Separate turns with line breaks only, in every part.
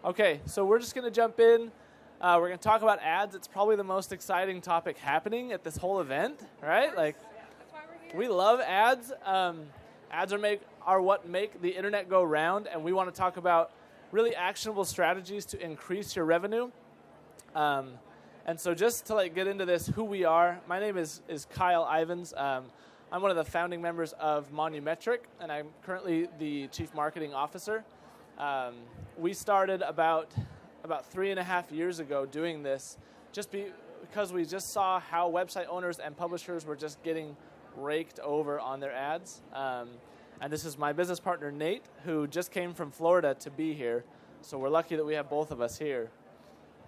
Okay, so we're just going to jump in. We're going to talk about ads. It's probably the most exciting topic happening at this whole event, right? Like,
That's why we're here.
we love ads. Ads are what make the internet go round, and we want to talk about really actionable strategies to increase your revenue. And so just to get into this, who we are, my name is Kyle Ivins. I'm one of the founding members of Monumetric, and I'm currently the Chief Marketing Officer. We started about 3.5 years ago doing this just because we just saw how website owners and publishers were just getting raked over on their ads. And this is my business partner, Nate, who just came from Florida to be here. So we're lucky that we have both of us here.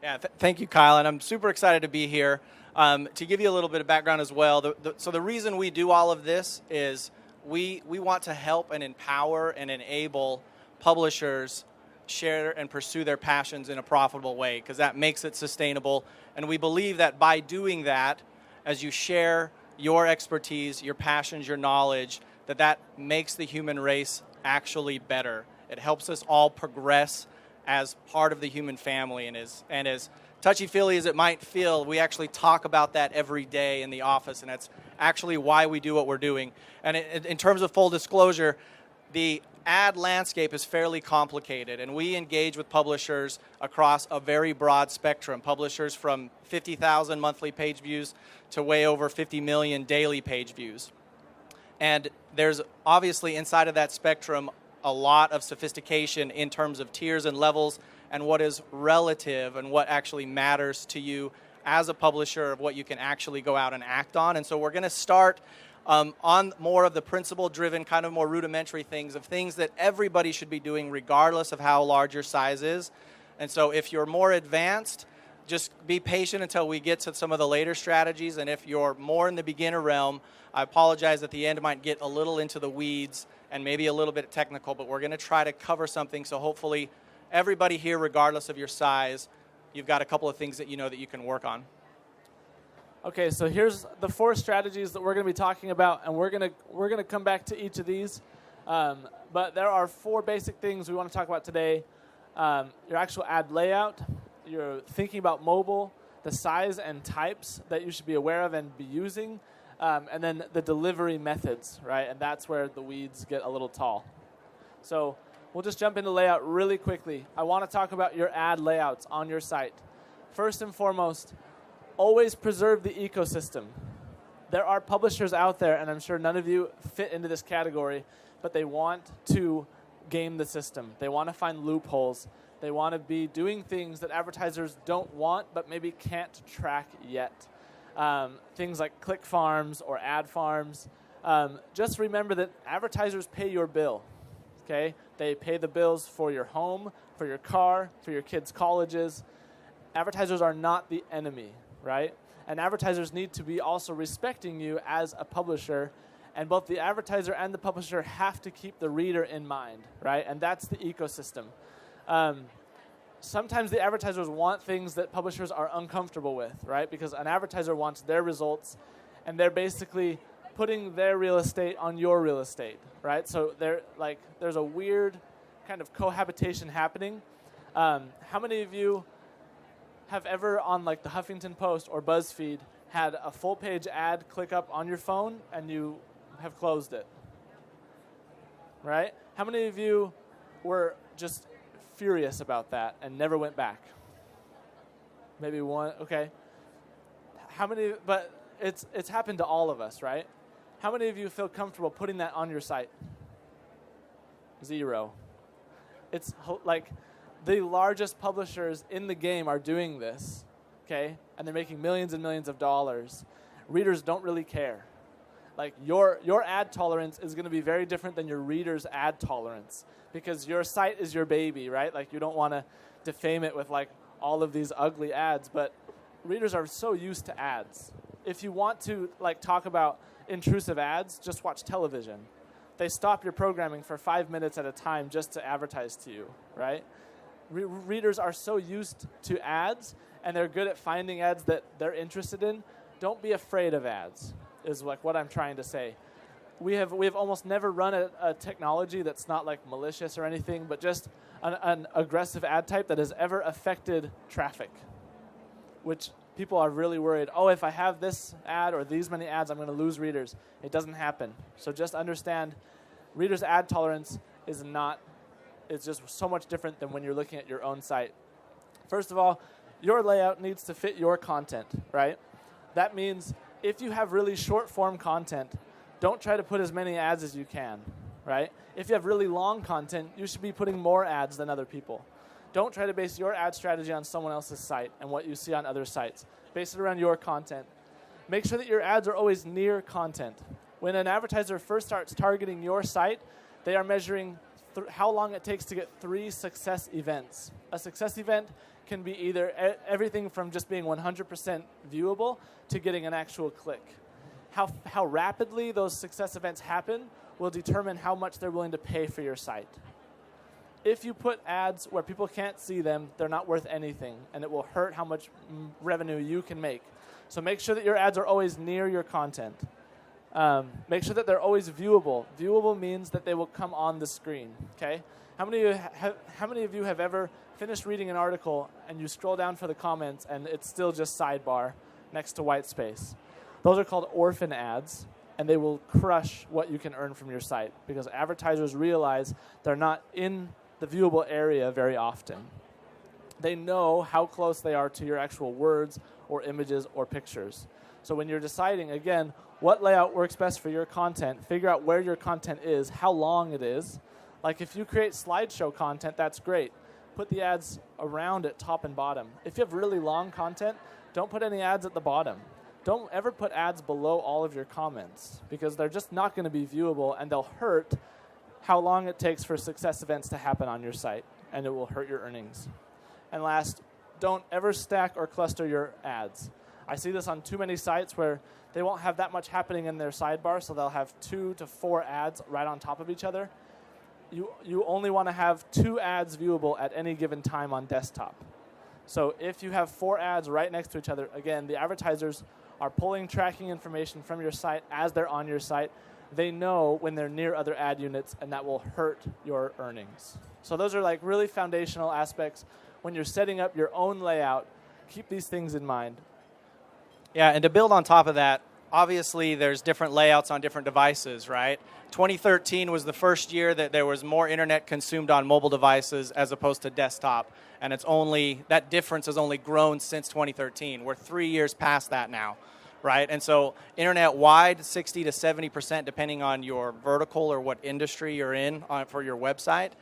Yeah, thank you, Kyle, and I'm super excited to be here. To give you a little bit of background as well, so the reason we do all of this is we want to help and empower and enable publishers share and pursue their passions in a profitable way, because that makes it sustainable. And we believe that by doing that, as you share your expertise, your passions, your knowledge, that makes the human race actually better. It helps us all progress as part of the human family, and as touchy-feely as it might feel, we actually talk about that every day in the office, and that's actually why we do what we're doing. And in terms of full disclosure, the ad landscape is fairly complicated, and we engage with publishers across a very broad spectrum. Publishers from 50,000 monthly page views to way over 50 million daily page views. And there's obviously inside of that spectrum a lot of sophistication in terms of tiers and levels and what is relative and what actually matters to you as a publisher, of what you can actually go out and act on. And so we're going to start on more of the principle-driven, kind of more rudimentary things, of things that everybody should be doing regardless of how large your size is. And so if you're more advanced, just be patient until we get to some of the later strategies. And if you're more in the beginner realm, I apologize at the end, it might get a little into the weeds and maybe a little bit technical, but we're going to try to cover something so hopefully everybody here, regardless of your size, you've got a couple of things that you know that you can work on.
Okay, so here's the 4 strategies that we're going to be talking about, and we're going to come back to each of these. But there are 4 basic things we want to talk about today. Your actual ad layout, you're thinking about mobile, the size and types that you should be aware of and be using, and then the delivery methods, right? And that's where the weeds get a little tall. So we'll just jump into layout really quickly. I want to talk about your ad layouts on your site. First and foremost, always preserve the ecosystem. There are publishers out there, and I'm sure none of you fit into this category, but they want to game the system. They want to find loopholes. They want to be doing things that advertisers don't want but maybe can't track yet. Things like click farms or ad farms. Just remember that advertisers pay your bill. Okay? They pay the bills for your home, for your car, for your kids' colleges. Advertisers are not the enemy, right? And advertisers need to be also respecting you as a publisher, and both the advertiser and the publisher have to keep the reader in mind, right? And that's the ecosystem. Sometimes the advertisers want things that publishers are uncomfortable with, right? Because an advertiser wants their results, and they're basically putting their real estate on your real estate, right? So there's a weird kind of cohabitation happening. How many of you have ever on the Huffington Post or BuzzFeed had a full-page ad click up on your phone and you have closed it, right? How many of you were just furious about that and never went back? Maybe one, okay. How many, but it's happened to all of us, right? How many of you feel comfortable putting that on your site? 0. It's the largest publishers in the game are doing this, okay? And they're making millions and millions of dollars. Readers don't really care. Your ad tolerance is going to be very different than your reader's ad tolerance, because your site is your baby, right? You don't want to defame it with all of these ugly ads, but readers are so used to ads. If you want to talk about intrusive ads, just watch television. They stop your programming for 5 minutes at a time just to advertise to you, right? Readers are so used to ads, and they're good at finding ads that they're interested in. Don't be afraid of ads, is what I'm trying to say. we have almost never run a technology that's not like malicious or anything, but just an aggressive ad type that has ever affected traffic, which people are really worried, oh, if I have this ad or these many ads, I'm going to lose readers. It doesn't happen. So just understand, readers' ad tolerance is it's just so much different than when you're looking at your own site. First of all, your layout needs to fit your content, right? That means if you have really short form content, don't try to put as many ads as you can, right? If you have really long content, you should be putting more ads than other people. Don't try to base your ad strategy on someone else's site and what you see on other sites. Base it around your content. Make sure that your ads are always near content. When an advertiser first starts targeting your site, they are measuring how long it takes to get 3 success events. A success event can be either everything from just being 100% viewable to getting an actual click. How rapidly those success events happen will determine how much they're willing to pay for your site. If you put ads where people can't see them, they're not worth anything, and it will hurt how much revenue you can make. So make sure that your ads are always near your content. Make sure that they're always viewable. Viewable means that they will come on the screen. Okay? How many of you have ever finished reading an article and you scroll down for the comments and it's still just sidebar next to white space? Those are called orphan ads, and they will crush what you can earn from your site because advertisers realize they're not in the viewable area very often. They know how close they are to your actual words or images or pictures. So when you're deciding, again, what layout works best for your content, figure out where your content is, how long it is. Like if you create slideshow content, that's great. Put the ads around it, top and bottom. If you have really long content, don't put any ads at the bottom. Don't ever put ads below all of your comments because they're just not going to be viewable and they'll hurt how long it takes for success events to happen on your site, and it will hurt your earnings. And last, don't ever stack or cluster your ads. I see this on too many sites where they won't have that much happening in their sidebar, so they'll have 2 to 4 ads right on top of each other. You only want to have 2 ads viewable at any given time on desktop. So if you have 4 ads right next to each other, again, the advertisers are pulling tracking information from your site as they're on your site. They know when they're near other ad units, and that will hurt your earnings. So those are like really foundational aspects. When you're setting up your own layout, keep these things in mind.
Yeah, and to build on top of that, obviously there's different layouts on different devices, right? 2013 was the first year that there was more internet consumed on mobile devices as opposed to desktop. And that difference has only grown since 2013. We're 3 years past that now. Right, and so internet-wide, 60 to 70%, depending on your vertical or what industry you're in for your website,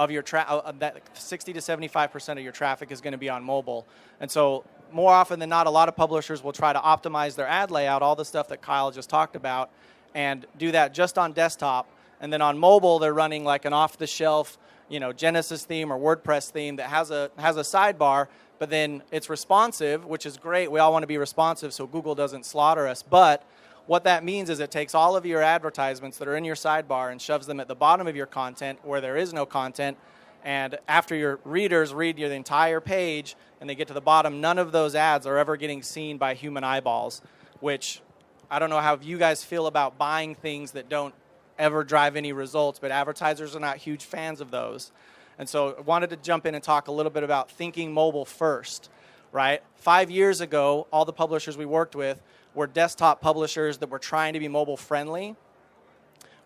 of your that 60 to 75% of your traffic is going to be on mobile. And so more often than not, a lot of publishers will try to optimize their ad layout, all the stuff that Kyle just talked about, and do that just on desktop. And then on mobile, they're running like an off-the-shelf, Genesis theme or WordPress theme that has a sidebar. But then it's responsive, which is great. We all want to be responsive so Google doesn't slaughter us. But what that means is it takes all of your advertisements that are in your sidebar and shoves them at the bottom of your content where there is no content. And after your readers read the entire page and they get to the bottom, none of those ads are ever getting seen by human eyeballs, which I don't know how you guys feel about buying things that don't ever drive any results, but advertisers are not huge fans of those. And so I wanted to jump in and talk a little bit about thinking mobile first, right? 5 years ago, all the publishers we worked with were desktop publishers that were trying to be mobile friendly.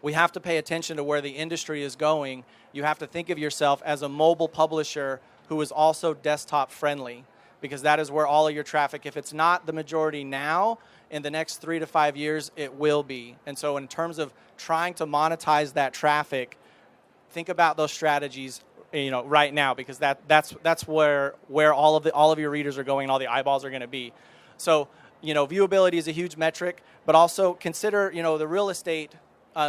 We have to pay attention to where the industry is going. You have to think of yourself as a mobile publisher who is also desktop friendly, because that is where all of your traffic, if it's not the majority now, in the next 3 to 5 years, it will be. And so in terms of trying to monetize that traffic, think about those strategies right now, because that's where all of your readers are going, all the eyeballs are going to be. So, viewability is a huge metric, but also consider, the real estate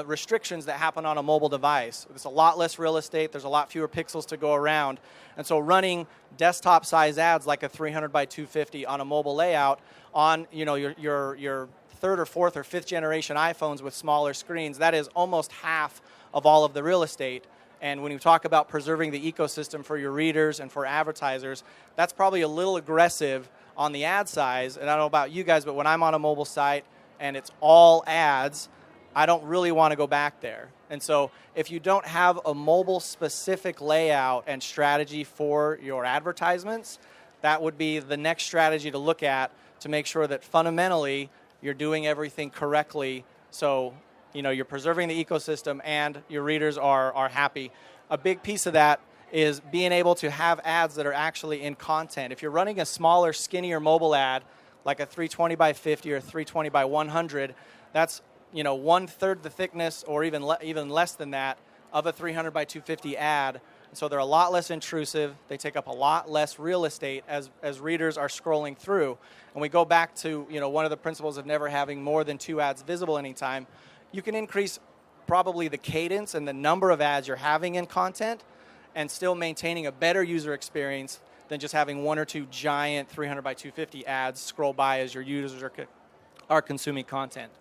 restrictions that happen on a mobile device. There's a lot less real estate. There's a lot fewer pixels to go around. And so running desktop size ads like a 300 by 250 on a mobile layout on, your third or fourth or fifth generation iPhones with smaller screens, that is almost half of all of the real estate. And when you talk about preserving the ecosystem for your readers and for advertisers, that's probably a little aggressive on the ad size. And I don't know about you guys, but when I'm on a mobile site and it's all ads, I don't really want to go back there. And so if you don't have a mobile-specific layout and strategy for your advertisements, that would be the next strategy to look at to make sure that fundamentally you're doing everything correctly, so you're preserving the ecosystem and your readers are happy. A big piece of that is being able to have ads that are actually in content. If you're running a smaller, skinnier mobile ad, like a 320 by 50 or 320 by 100, that's 1/3 the thickness, or even less than that, of a 300 by 250 ad. So they're a lot less intrusive. They take up a lot less real estate as readers are scrolling through. And we go back to one of the principles of never having more than 2 ads visible anytime. You can increase probably the cadence and the number of ads you're having in content and still maintaining a better user experience than just having 1 or 2 giant 300 by 250 ads scroll by as your users are consuming content.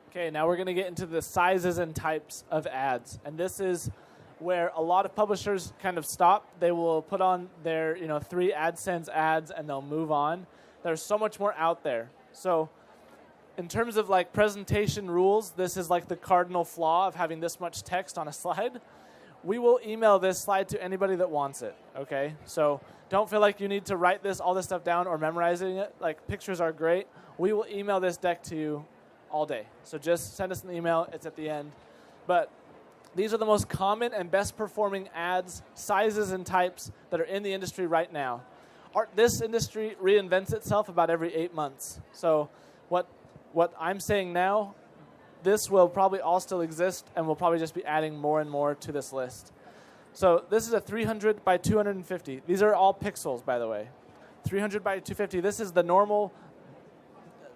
Okay, now we're going to get into the sizes and types of ads. And this is where a lot of publishers kind of stop. They will put on their 3 AdSense ads and they'll move on. There's so much more out there. So in terms of like presentation rules, this is like the cardinal flaw of having this much text on a slide. We will email this slide to anybody that wants it, okay? So don't feel like you need to write all this stuff down or memorizing it. Like, pictures are great. We will email this deck to you all day. So just send us an email. It's at the end. But these are the most common and best performing ads, sizes, and types that are in the industry right now. This industry reinvents itself about every 8 months. So what I'm saying now, this will probably all still exist, and we'll probably just be adding more and more to this list. So this is a 300 by 250. These are all pixels, by the way. 300 by 250. This is the normal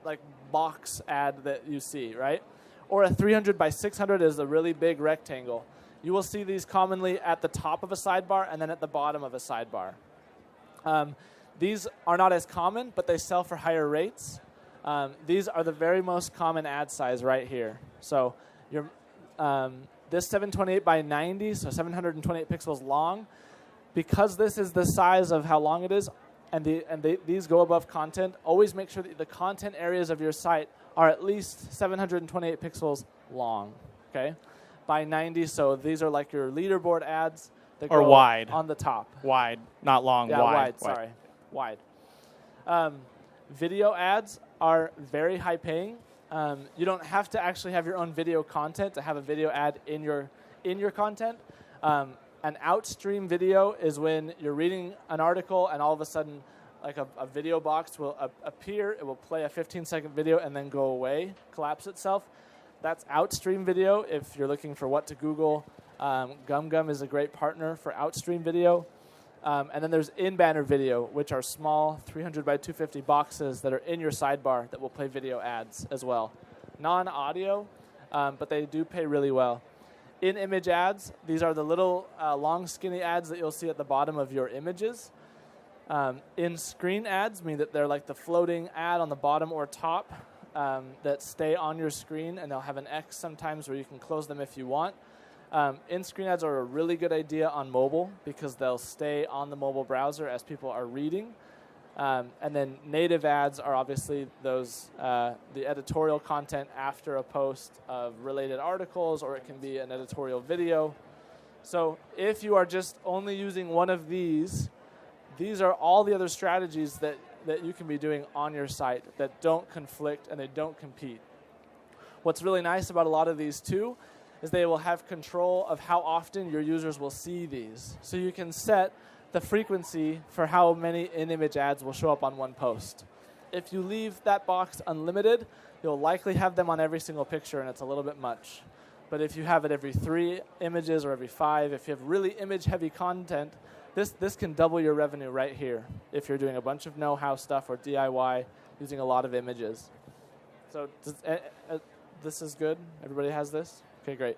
like box ad that you see, right? Or a 300 by 600 is a really big rectangle. You will see these commonly at the top of a sidebar and then at the bottom of a sidebar. These are not as common, but they sell for higher rates. These are the very most common ad size right here. So this 728 by 90, so 728 pixels long, because this is the size of how long it is, and these go above content, always make sure that the content areas of your site are at least 728 pixels long, okay? By 90, so these are like your leaderboard ads that
or
go
wide
on the top.
Wide, not long.
Yeah,
wide.
Sorry, wide. Video ads are very high paying. You don't have to actually have your own video content to have a video ad in your content. An outstream video is when you're reading an article and all of a sudden like a video box will appear, it will play a 15-second video and then go away, collapse itself. That's outstream video. If you're looking for what to Google, GumGum is a great partner for outstream video. And then there's in-banner video, which are small 300 by 250 boxes that are in your sidebar that will play video ads as well. Non-audio, but they do pay really well. In-image ads, these are the little long, skinny ads that you'll see at the bottom of your images. In-screen ads mean that they're like the floating ad on the bottom or top that stay on your screen, and they'll have an X sometimes where you can close them if you want. In-screen ads are a really good idea on mobile because they'll stay on the mobile browser as people are reading. And then native ads are obviously those the editorial content after a post of related articles, or it can be an editorial video. So if you are just only using one of these are all the other strategies that you can be doing on your site that don't conflict and they don't compete. What's really nice about a lot of these too is they will have control of how often your users will see these. So you can set the frequency for how many in-image ads will show up on one post. If you leave that box unlimited, you'll likely have them on every single picture, and it's a little bit much. But if you have it every 3 images or every 5, if you have really image-heavy content, this can double your revenue right here if you're doing a bunch of know-how stuff or DIY using a lot of images. So this is good? Everybody has this? Okay, great.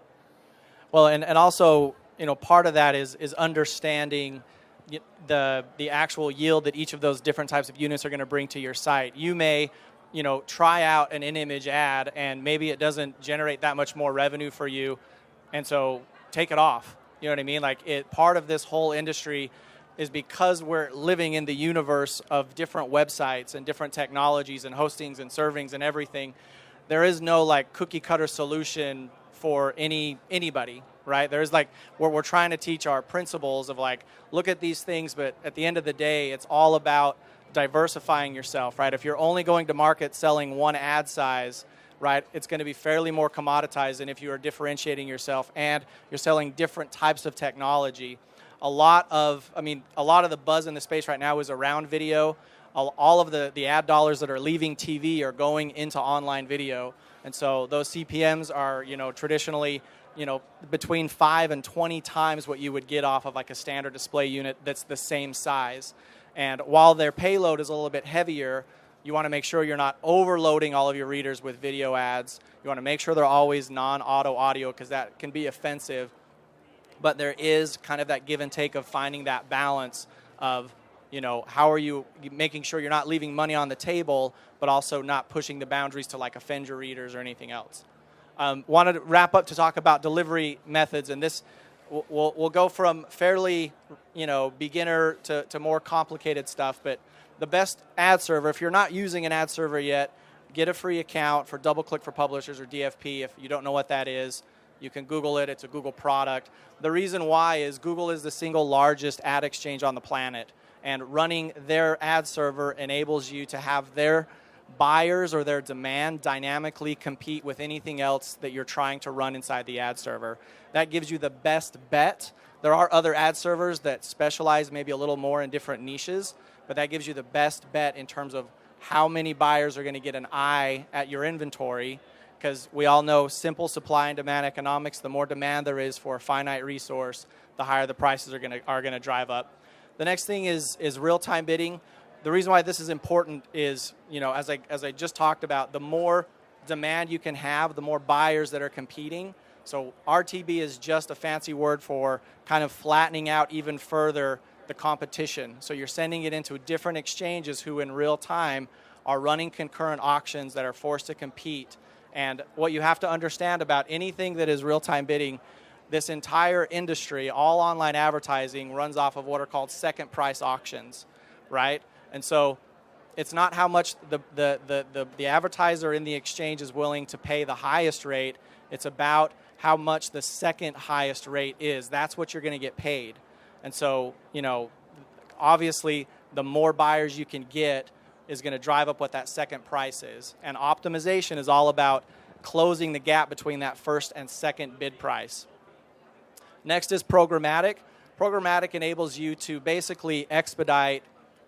Well, and also, part of that is understanding the actual yield that each of those different types of units are going to bring to your site. You may, try out an in-image ad, and maybe it doesn't generate that much more revenue for you, and so take it off. You know what I mean? Like, part of this whole industry is because we're living in the universe of different websites and different technologies and hostings and servings and everything, there is no like cookie cutter solution for anybody, right? There's like where we're trying to teach our principles of like, look at these things, but at the end of the day, it's all about diversifying yourself, right? If you're only going to market selling one ad size, right, it's going to be fairly more commoditized than if you are differentiating yourself and you're selling different types of technology. A lot of the buzz in the space right now is around video. All of the ad dollars that are leaving TV are going into online video. And so those CPMs are, traditionally, between 5 and 20 times what you would get off of like a standard display unit that's the same size. And while their payload is a little bit heavier, you want to make sure you're not overloading all of your readers with video ads. You want to make sure they're always non-auto audio because that can be offensive. But there is kind of that give and take of finding that balance of, how are you making sure you're not leaving money on the table, but also not pushing the boundaries to like offend your readers or anything else. Wanted to wrap up to talk about delivery methods, and this we'll go from fairly, beginner to more complicated stuff. But the best ad server, if you're not using an ad server yet, get a free account for DoubleClick for Publishers or DFP. If you don't know what that is, you can Google it. It's a Google product. The reason why is Google is the single largest ad exchange on the planet, and running their ad server enables you to have their buyers or their demand dynamically compete with anything else that you're trying to run inside the ad server. That gives you the best bet. There are other ad servers that specialize maybe a little more in different niches, but that gives you the best bet in terms of how many buyers are going to get an eye at your inventory, because we all know simple supply and demand economics. The more demand there is for a finite resource, the higher the prices are going to drive up. The next thing is real-time bidding. The reason why this is important is, as I just talked about, the more demand you can have, the more buyers that are competing. So RTB is just a fancy word for kind of flattening out even further the competition. So you're sending it into different exchanges who in real time are running concurrent auctions that are forced to compete. And what you have to understand about anything that is real-time bidding, this entire industry, all online advertising, runs off of what are called second price auctions, right? And so it's not how much the advertiser in the exchange is willing to pay the highest rate. It's about how much the second highest rate is. That's what you're going to get paid. And so, obviously, the more buyers you can get is going to drive up what that second price is. And optimization is all about closing the gap between that first and second bid price. Next is programmatic. Programmatic enables you to basically expedite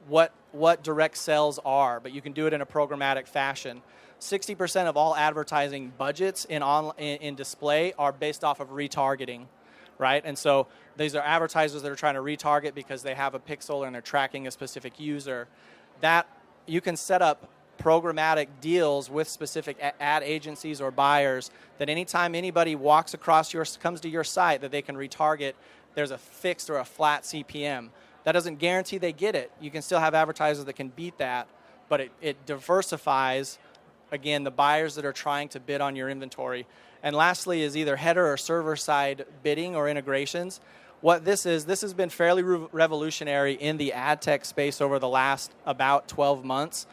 what direct sales are, but you can do it in a programmatic fashion. 60% of all advertising budgets in display are based off of retargeting, right? And so these are advertisers that are trying to retarget because they have a pixel and they're tracking a specific user. That you can set up programmatic deals with specific ad agencies or buyers that anytime anybody comes to your site that they can retarget, there's a fixed or a flat CPM. That doesn't guarantee they get it. You can still have advertisers that can beat that, but it diversifies, again, the buyers that are trying to bid on your inventory. And lastly is either header or server side bidding or integrations. What this has been fairly revolutionary in the ad tech space over the last about 12 months.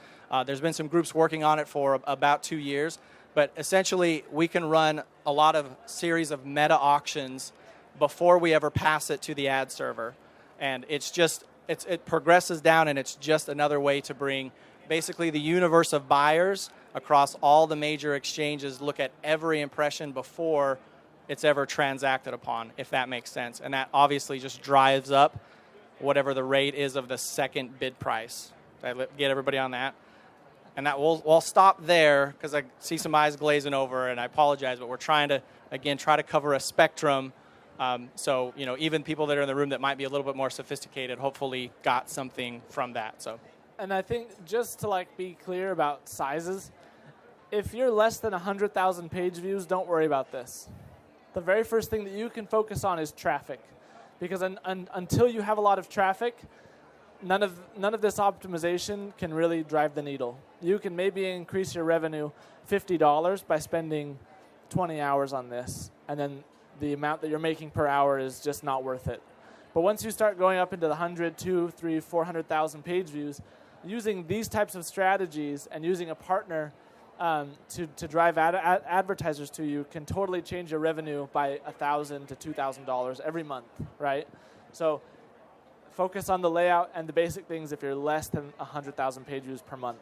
There's been some groups working on it for about 2 years, but essentially we can run a lot of series of meta auctions before we ever pass it to the ad server. And it progresses down, and it's just another way to bring basically the universe of buyers across all the major exchanges, look at every impression before it's ever transacted upon, if that makes sense. And that obviously just drives up whatever the rate is of the second bid price. Did I get everybody on that? And that we'll stop there because I see some eyes glazing over, and I apologize, but we're trying to, again, cover a spectrum. So, even people that are in the room that might be a little bit more sophisticated hopefully got something from that. So,
and I think just to be clear about sizes, if you're less than 100,000 page views, don't worry about this. The very first thing that you can focus on is traffic, because until you have a lot of traffic, none of this optimization can really drive the needle. You can maybe increase your revenue $50 by spending 20 hours on this, and then the amount that you're making per hour is just not worth it. But once you start going up into the 100, 200, 300, 400,000 page views, using these types of strategies and using a partner to drive advertisers to you can totally change your revenue by $1,000 to $2,000 every month, right? So focus on the layout and the basic things if you're less than 100,000 page views per month.